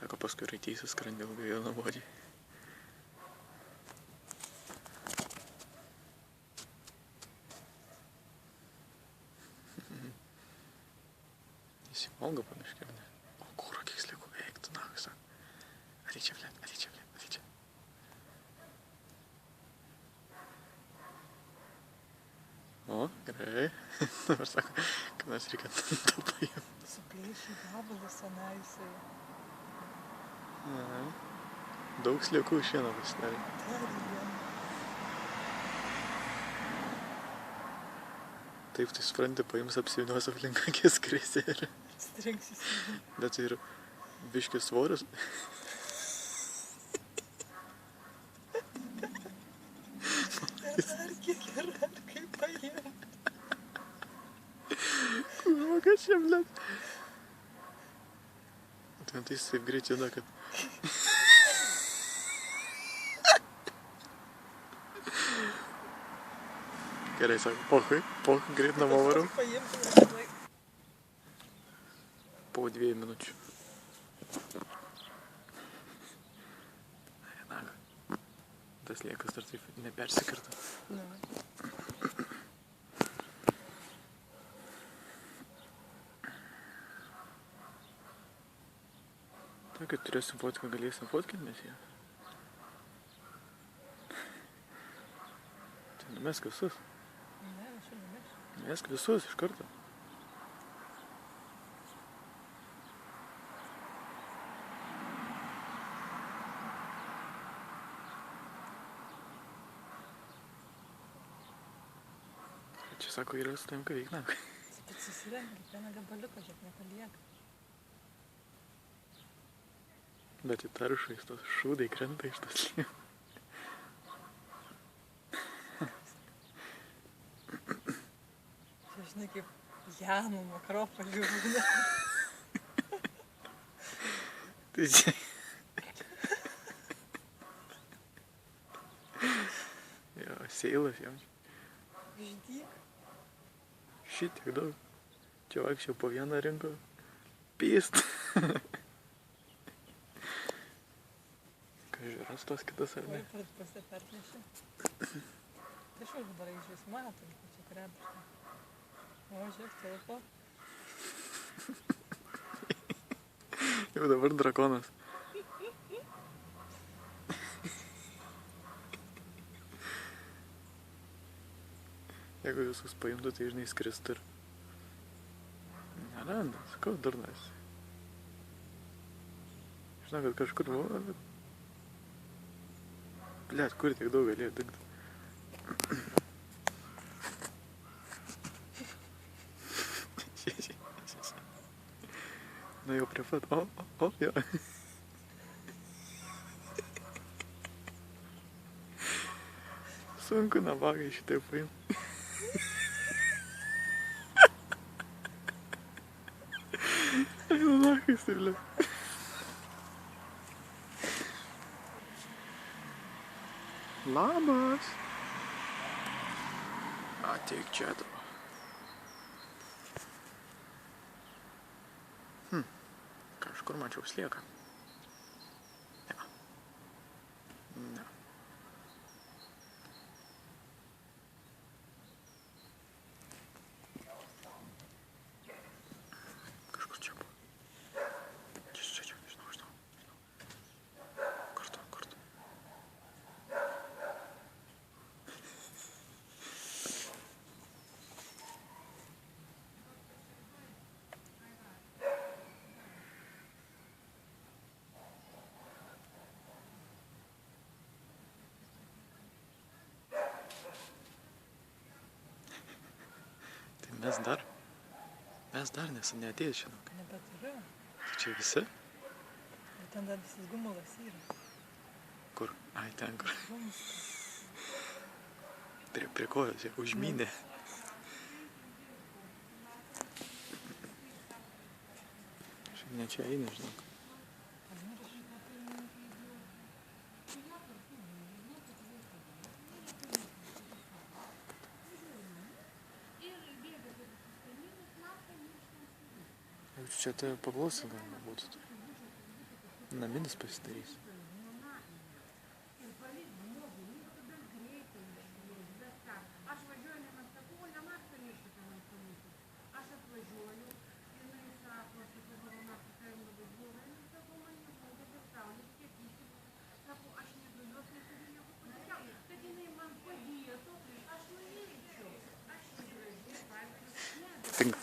Sako, paskui raitysis skrandį ilgai ir nuobodžiai. Įsivalgo pamiškė, ar ne? O kūro kiek sliekų, eik tu nahai, sako. Ateik čia, blėt, ateik čia, blėt, ateik čia. O, gerai. Dabar sako, kad mes reikia tą paimti. Suplėšė gabalus anaisai. Daug sliekų šieno pasidarė. Taip, tai supranti, paims apsivinios aplink akis krizė ir... Strengsis. Bet tai ir biškis svoris. Ar kaip paėm. Kurva, kas čia, blėt? Tai jis taip greit žino, kad... Gerai, sako, pohui, greit namo varom. Po 2 minučių. Naga. Tas liekas dar taip nepersikarta. Tai, kad turėsim fotką, galėsim fotkinti mes ją. Tai numesk visus. Ne, aš jau numešiu. Numesk visus iš karto. Čia sako, yra su tavim ką veik, na. Bet susirenk, kiekvieną gabaliuką, žiūrėk, nepalieka. Bet į taršą iš tos šūdai krenta iš tos liekų. Čia žinai kaip Janų makropolių. Tai čia... Jo, seilas jam. Žydyk. Šitiek daug. Čia vaikščiau po vieną rinko. Pyst. Žiūras tos kitas ar ne? Oi, pasiperplėšė. Tai šau dabar iš vis matom, kad čia krepšta. O, žiūrėk, tilpo. Jau dabar drakonas. Jeigu visus paimtų, tai žinai skristų ir... Neranda, sakau, durnas. Žinau, kad kažkur buvo, bet... Blet, kur tiek daug galėjo dingt? Na jau prie pat, o, jo. Sunku nabagai šitai paimti. Ai, nahai, tai blet. Labas. Ateik čia dabar. Kažkur mačiau slieką. Ne. Ne. Kažkur čia buvo. Čia, žinau. Kartu. Mes dar neatėjęs, žinok. Nebeturiu. Tai čia visi? Bet ten dar visas gumulas yra. Kur? Ai, ten kur. Rumskas. Prie kojos, jie užmynė. Šiandien čia eina, žinok. Čia tai paklausim galima būtų. Naminis pasidarys. Think